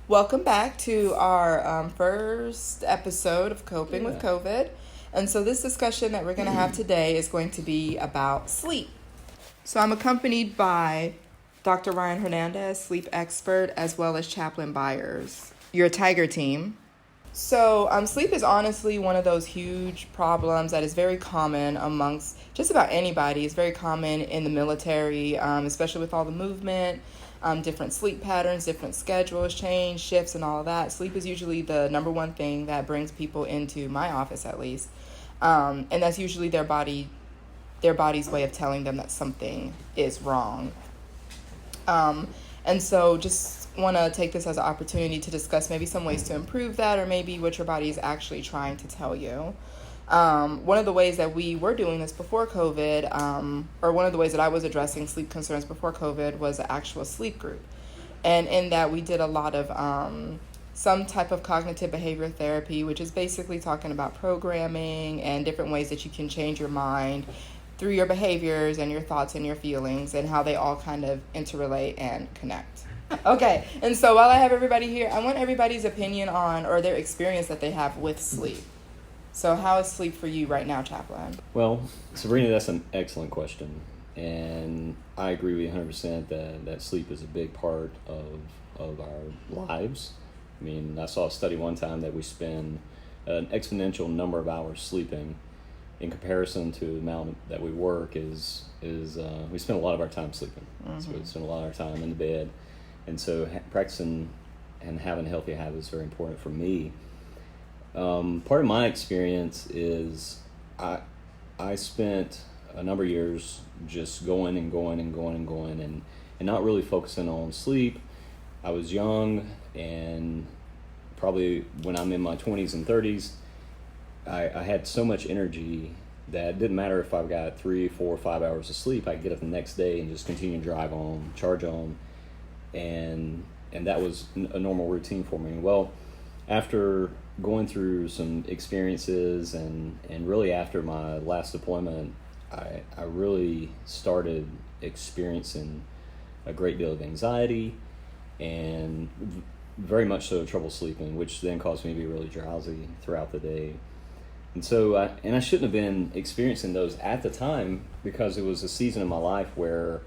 Welcome back to our first episode of Coping with COVID. And so this discussion that we're going to have today is going to be about sleep. So I'm accompanied by Dr. Ryan Hernandez, sleep expert, as well as Chaplin Byers, your Tiger team. So sleep is honestly one of those huge problems that is very common amongst just about anybody. It's very common in the military, especially with all the movement, different sleep patterns, different schedules, change, shifts, and all of that. Sleep is usually the number one thing that brings people into my office, at least. And that's usually their body's way of telling them that something is wrong. And so just want to take this as an opportunity to discuss maybe some ways to improve that, or maybe what your body is actually trying to tell you. One of the ways that we were doing this before COVID, or one of the ways that I was addressing sleep concerns before COVID, was an actual sleep group. And in that we did a lot of some type of cognitive behavior therapy, which is basically talking about programming and different ways that you can change your mind through your behaviors and your thoughts and your feelings, and how they all kind of interrelate and connect. Okay, and so while I have everybody here, I want everybody's opinion on, or their experience that they have with sleep. So how is sleep for you right now, Chaplin? Well, Sabrina, that's an excellent question. And I agree with you 100% that sleep is a big part of our lives. I mean, I saw a study one time that we spend an exponential number of hours sleeping in comparison to the amount that we work is we spend a lot of our time sleeping. Mm-hmm. So we spend a lot of our time in the bed. And so practicing and having healthy habits is very important for me. Part of my experience is I spent a number of years just going and not really focusing on sleep. I was young, and probably when I'm in my 20s and 30s, I had so much energy that it didn't matter if I got 3, 4, 5 hours of sleep. I'd get up the next day and just continue to drive on, charge on, and that was a normal routine for me. Well, after going through some experiences and really after my last deployment, I really started experiencing a great deal of anxiety and very much so trouble sleeping, which then caused me to be really drowsy throughout the day. And so, I shouldn't have been experiencing those at the time, because it was a season of my life where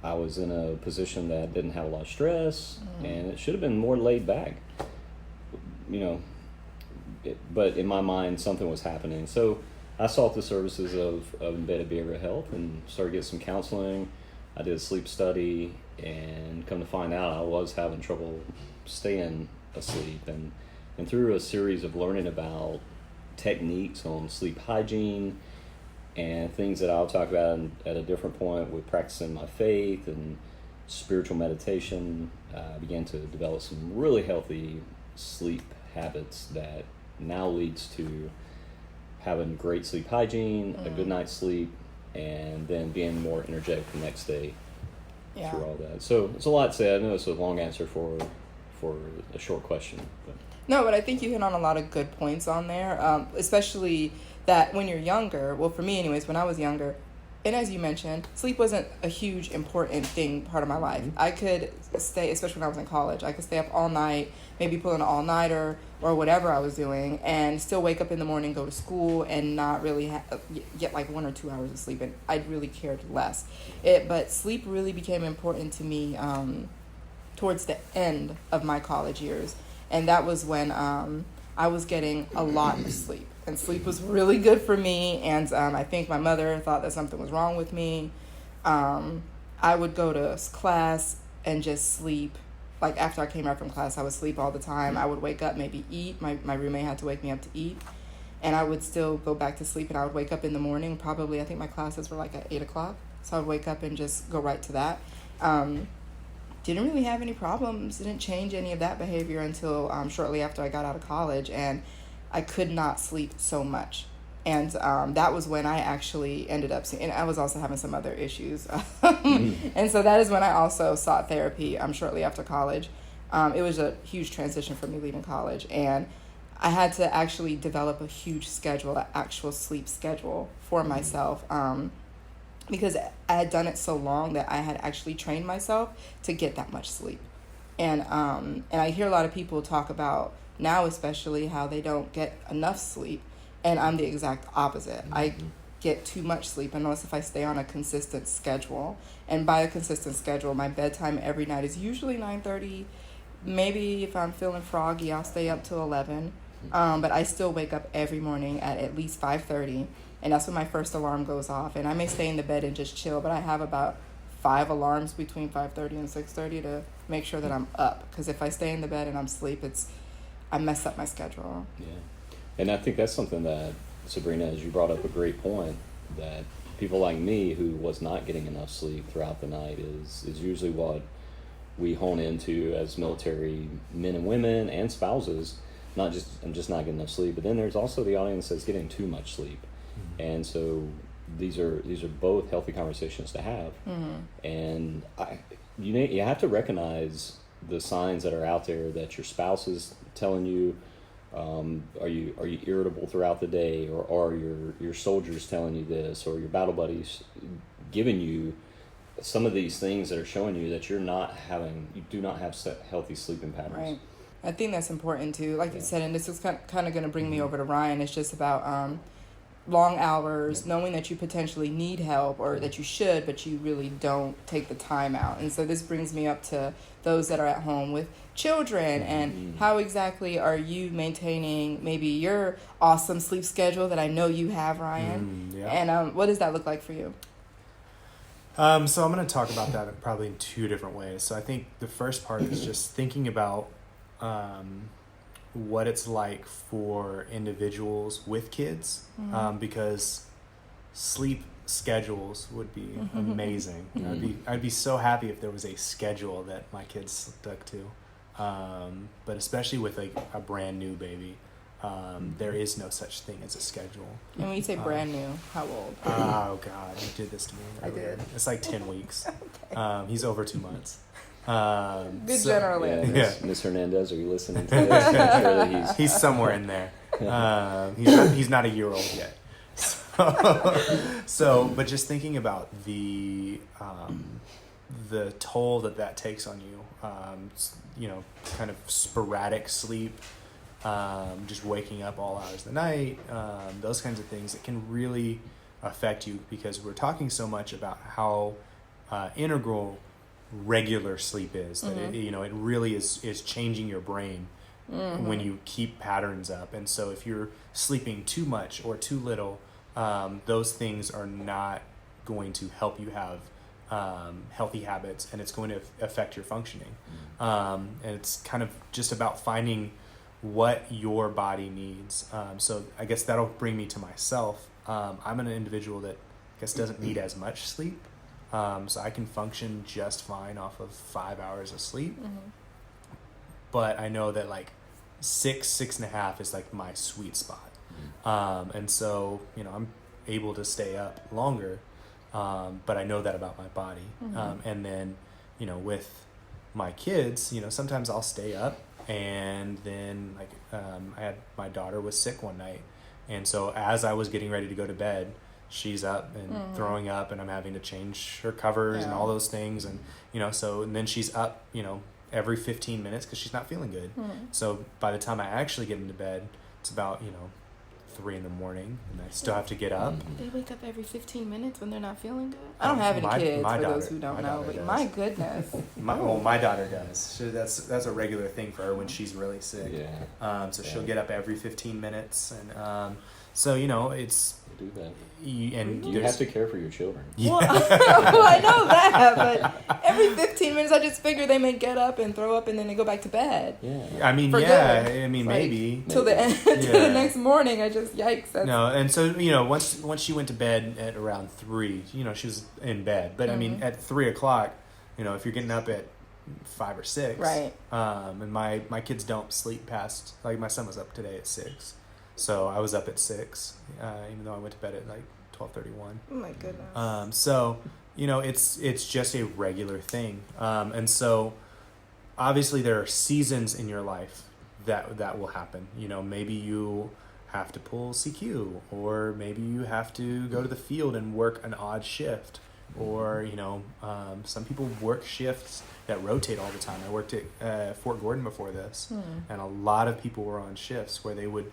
I was in a position that didn't have a lot of stress, and it should have been more laid back. But in my mind, something was happening. So I sought the services of Embedded Behavioral Health and started getting some counseling. I did a sleep study, and come to find out I was having trouble staying asleep. And through a series of learning about techniques on sleep hygiene and things that I'll talk about at a different point with practicing my faith and spiritual meditation, I began to develop some really healthy sleep habits that now leads to having great sleep hygiene, a good night's sleep, and then being more energetic the next day through all that. So it's a lot said. I know it's a long answer for a short question. No, but I think you hit on a lot of good points on there, especially that when you're younger, well, for me anyways, when I was younger, and as you mentioned, sleep wasn't a huge, important part of my life. Mm-hmm. I could stay, especially when I was in college, I could stay up all night, maybe pull an all-nighter or whatever I was doing, and still wake up in the morning, go to school, and not really get like 1 or 2 hours of sleep, and I really cared less. But sleep really became important to me towards the end of my college years, and that was when I was getting a lot of sleep. And sleep was really good for me, and I think my mother thought that something was wrong with me. I would go to class and just sleep. Like, after I came out from class, I would sleep all the time. I would wake up, maybe eat. My roommate had to wake me up to eat. And I would still go back to sleep, and I would wake up in the morning. Probably, I think my classes were like at 8 o'clock. So I would wake up and just go right to that. Didn't really have any problems. Didn't change any of that behavior until shortly after I got out of college. And I could not sleep so much. And that was when I actually ended up seeing, and I was also having some other issues. And so that is when I also sought therapy shortly after college. It was a huge transition for me leaving college. And I had to actually develop a huge schedule, an actual sleep schedule for myself. Because I had done it so long that I had actually trained myself to get that much sleep. And I hear a lot of people talk about now, especially, how they don't get enough sleep, and I'm the exact opposite. I get too much sleep unless if I stay on a consistent schedule. And by a consistent schedule, my bedtime every night is usually 9:30. Maybe if I'm feeling froggy, I'll stay up till 11. But I still wake up every morning at least 5:30, and that's when my first alarm goes off. And I may stay in the bed and just chill, but I have about 5 alarms between 5:30 and 6:30 to make sure that I'm up. Because if I stay in the bed and I'm asleep, I mess up my schedule. Yeah, and I think that's something that, Sabrina, as you brought up a great point, that people like me who was not getting enough sleep throughout the night is usually what we hone into as military men and women and spouses. Not just, I'm just not getting enough sleep, but then there's also the audience that's getting too much sleep. And so these are both healthy conversations to have. And you have to recognize the signs that are out there that your spouse is telling you. Are you irritable throughout the day, or are your soldiers telling you this, or your battle buddies giving you some of these things that are showing you that you do not have healthy sleeping patterns. Right. I think that's important too. Like you said, and this is kind of going to bring me over to Ryan. It's just about long hours, knowing that you potentially need help, or that you should, but you really don't take the time out. And so this brings me up to those that are at home with children, and how exactly are you maintaining maybe your awesome sleep schedule that I know you have, Ryan? And what does that look like for you? So I'm going to talk about that probably in two different ways. So I think the first part is just thinking about what it's like for individuals with kids, because sleep schedules would be amazing. I'd be so happy if there was a schedule that my kids stuck to, but especially with a brand new baby, there is no such thing as a schedule. And when you say brand new, how old? Oh God, you did this to me earlier. I did. It's like 10 weeks. Okay. He's over 2 months. Good general land. Miss Hernandez, are you listening to this? I'm sure that he's somewhere in there. He's not a year old yet. So, but just thinking about the toll that takes on you, kind of sporadic sleep, just waking up all hours of the night, those kinds of things that can really affect you, because we're talking so much about how integral regular sleep is, that it really is changing your brain when you keep patterns up. And so if you're sleeping too much or too little, those things are not going to help you have healthy habits, and it's going to affect your functioning. And it's kind of just about finding what your body needs. So I guess that'll bring me to myself. I'm an individual that I guess doesn't need as much sleep. So I can function just fine off of 5 hours of sleep. But I know that like 6.5 is like my sweet spot. And so, I'm able to stay up longer. But I know that about my body. And then, with my kids, sometimes I'll stay up, and then my daughter was sick one night. And so as I was getting ready to go to bed, she's up and throwing up, and I'm having to change her covers and all those things. And, and then she's up, every 15 minutes because she's not feeling good. So by the time I actually get into bed, it's about, 3 a.m, and I still have to get up. They wake up every 15 minutes when they're not feeling good? I don't have any kids, for those who don't know, but my goodness. My daughter does. That's a regular thing for her when she's really sick. So she'll get up every 15 minutes. And so, it's... do that. You have to care for your children. Well, I know that, but every 15 minutes I just figure they may get up and throw up, and then they go back to bed. Maybe. Till the end, till the next morning, I just, yikes. No, and so, once she went to bed at around 3, she was in bed. But, at 3 o'clock, if you're getting up at 5 or 6. Right. And my kids don't sleep past, like my son was up today at 6. So I was up at 6, even though I went to bed at like 12:31. Oh my goodness. So it's just a regular thing, and so obviously there are seasons in your life that will happen. Maybe you have to pull CQ, or maybe you have to go to the field and work an odd shift. or some people work shifts that rotate all the time. I worked at Fort Gordon before this, and a lot of people were on shifts where they would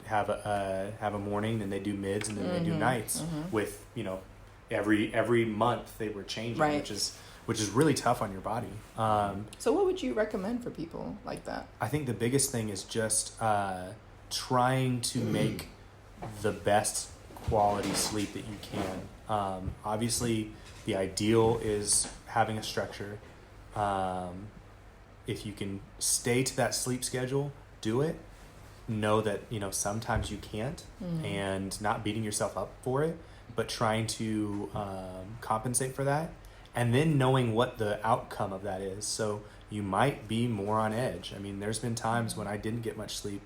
have a morning, then they do mids, and then they do nights with every month they were changing, right. which is really tough on your body. So what would you recommend for people like that? I think the biggest thing is just trying to make the best quality sleep that you can. Obviously, the ideal is having a structure. If you can stay to that sleep schedule, do it. Know that sometimes you can't, and not beating yourself up for it, but trying to compensate for that, and then knowing what the outcome of that is. So you might be more on edge. I mean, there's been times when I didn't get much sleep,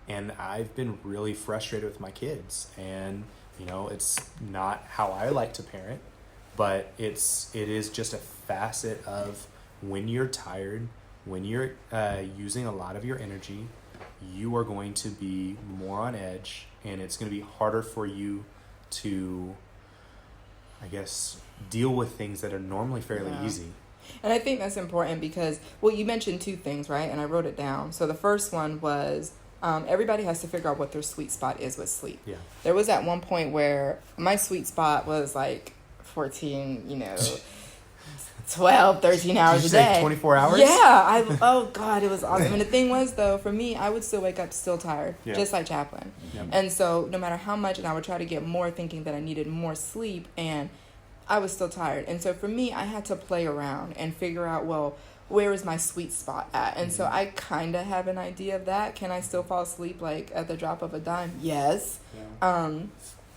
and I've been really frustrated with my kids, and it's not how I like to parent, but it is just a facet of when you're tired, when you're using a lot of your energy, you are going to be more on edge, and it's going to be harder for you to, I guess, deal with things that are normally fairly easy. And I think that's important because, you mentioned two things, right? And I wrote it down. So the first one was everybody has to figure out what their sweet spot is with sleep. Yeah. There was at one point where my sweet spot was like 14, 12, 13 hours a day. Did you say 24 hours? Yeah. Oh, God, it was awesome. And the thing was, though, for me, I would still wake up still tired, just like Chaplin. Yeah. And so no matter how much, and I would try to get more thinking that I needed more sleep, and I was still tired. And so for me, I had to play around and figure out, where is my sweet spot at? And so I kind of have an idea of that. Can I still fall asleep like at the drop of a dime? Yes. Yeah.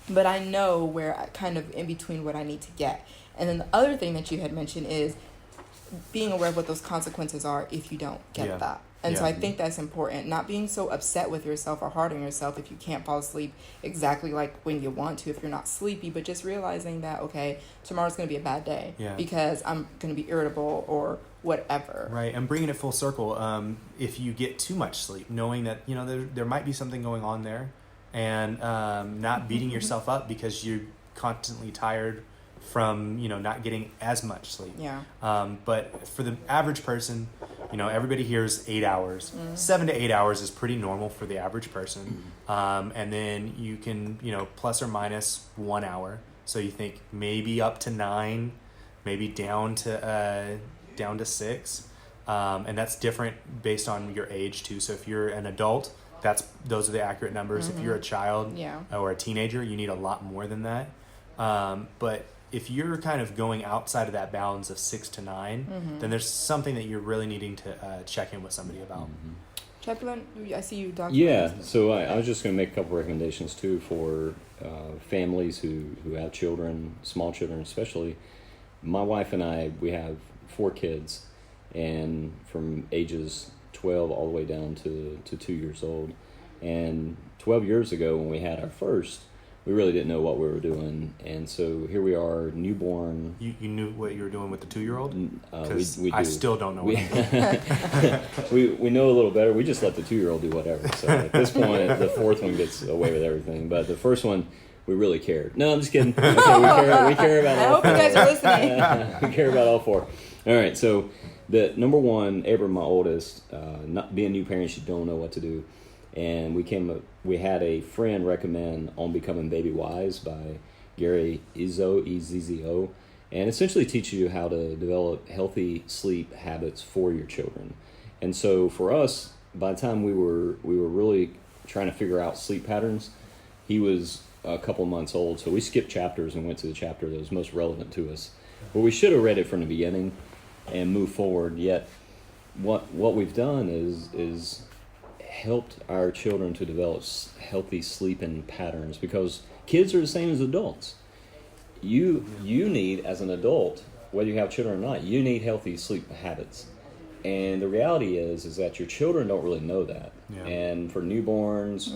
But I know where I kind of in between what I need to get. And then the other thing that you had mentioned is being aware of what those consequences are if you don't get that. And so I think that's important. Not being so upset with yourself or hard on yourself if you can't fall asleep exactly like when you want to, if you're not sleepy, but just realizing that, okay, tomorrow's going to be a bad day because I'm going to be irritable or whatever. Right, and bringing it full circle, if you get too much sleep, knowing that, there might be something going on there, and not beating yourself up because you're constantly tired from not getting as much sleep. But for the average person, everybody hears 8 hours. 7 to 8 hours is pretty normal for the average person. And then you can plus or minus 1 hour. So you think maybe up to 9, maybe down to 6, and that's different based on your age too. So if you're an adult, those are the accurate numbers. If you're a child or a teenager, you need a lot more than that. But if you're kind of going outside of that balance of 6 to 9, then there's something that you're really needing to check in with somebody about. Chaplin, I see you documenting. Yeah, so I was just going to make a couple recommendations too for families who have children, small children especially. My wife and I, we have 4 kids, and from ages 12 all the way down to 2 years old. And 12 years ago when we had our first, we really didn't know what we were doing, and so here we are, newborn. You knew what you were doing with the 2-year-old? We do. I still don't know what I'm doing. we know a little better. We just let the 2-year-old do whatever. So at this point, the 4th one gets away with everything. But the first one, we really cared. No, I'm just kidding. Okay, we care about all 4. I hope you guys are listening. We care about all 4. All right, so the number one, Abram, my oldest, not being new parents, you don't know what to do. And we had a friend recommend On Becoming Baby Wise by Gary Izzo, E-Z-Z-O, and essentially teaches you how to develop healthy sleep habits for your children. And so for us, by the time we were really trying to figure out sleep patterns, he was a couple months old, so we skipped chapters and went to the chapter that was most relevant to us. But we should have read it from the beginning and moved forward. Yet what we've done is helped our children to develop healthy sleeping patterns, because kids are the same as adults. You need, as an adult, whether you have children or not, you need healthy sleep habits. And the reality is that your children don't really know that. Yeah. And for newborns,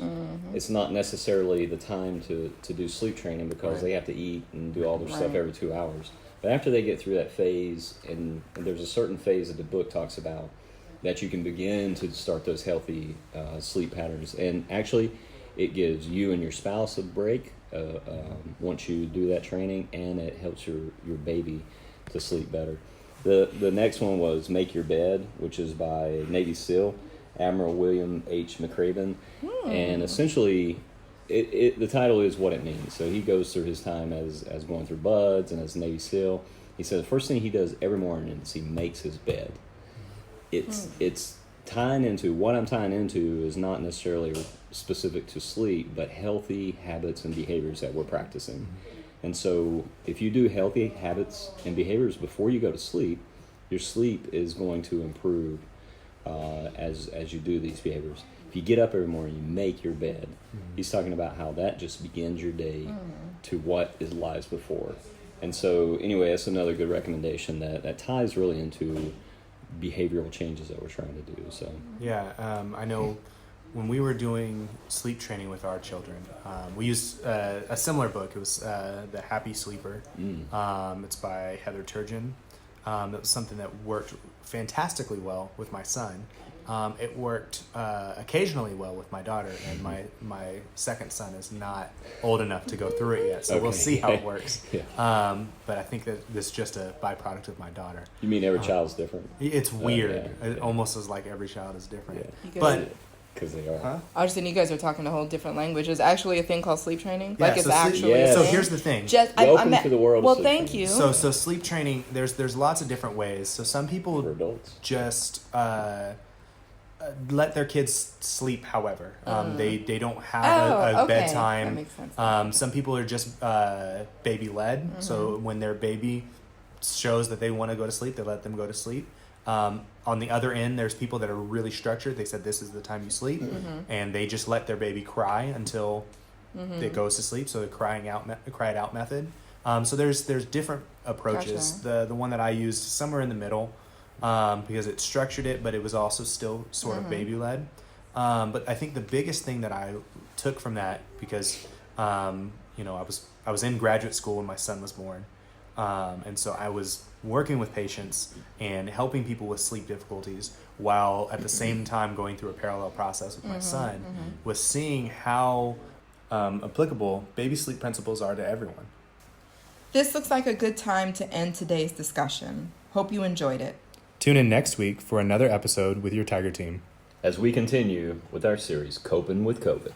it's not necessarily the time to do sleep training, because they have to eat and do all their stuff every 2 hours. But after they get through that phase, and there's a certain phase that the book talks about, that you can begin to start those healthy sleep patterns. And actually, it gives you and your spouse a break, once you do that training, and it helps your baby to sleep better. The next one was Make Your Bed, which is by Navy SEAL Admiral William H. McRaven, and essentially the title is what it means. So he goes through his time as going through buds and as Navy SEAL. He said the first thing he does every morning is he makes his bed. It's tying into what I'm tying into is not necessarily specific to sleep, but healthy habits and behaviors that we're practicing. And so if you do healthy habits and behaviors before you go to sleep, your sleep is going to improve as you do these behaviors. If you get up every morning, you make your bed. He's talking about how that just begins your day to what lies before. And so anyway, that's another good recommendation that ties really into behavioral changes that we're trying to do. So I know when we were doing sleep training with our children, we used a similar book. It was The Happy Sleeper. It's by Heather Turgeon. That was something that worked fantastically well with my son. It worked occasionally well with my daughter, and my second son is not old enough to go through it yet, so we'll see how it works. But I think that this is just a byproduct of my daughter. You mean every child's different? It's weird. It almost is like every child is different. But because they are. I was saying you guys are talking a whole different language. There's actually a thing called sleep training. Yeah, like it's so actually. So here's the thing. Welcome to the world. Well, of sleep thank training. you. So sleep training. There's lots of different ways. So some people For adults. just let their kids sleep. However, they don't have a bedtime. That makes sense. Some people are just baby led. So when their baby shows that they want to go to sleep, they let them go to sleep. On the other end, there's people that are really structured. They said this is the time you sleep, and they just let their baby cry until it goes to sleep. So the cry it out method. So there's different approaches. Gotcha. The one that I used somewhere in the middle, because it structured it, but it was also still sort of baby led. But I think the biggest thing that I took from that, because I was in graduate school when my son was born, and so I was working with patients and helping people with sleep difficulties while at the same time going through a parallel process with my son, was seeing how applicable baby sleep principles are to everyone. This looks like a good time to end today's discussion. Hope you enjoyed it. Tune in next week for another episode with your Tiger Team, as we continue with our series, Coping with COVID.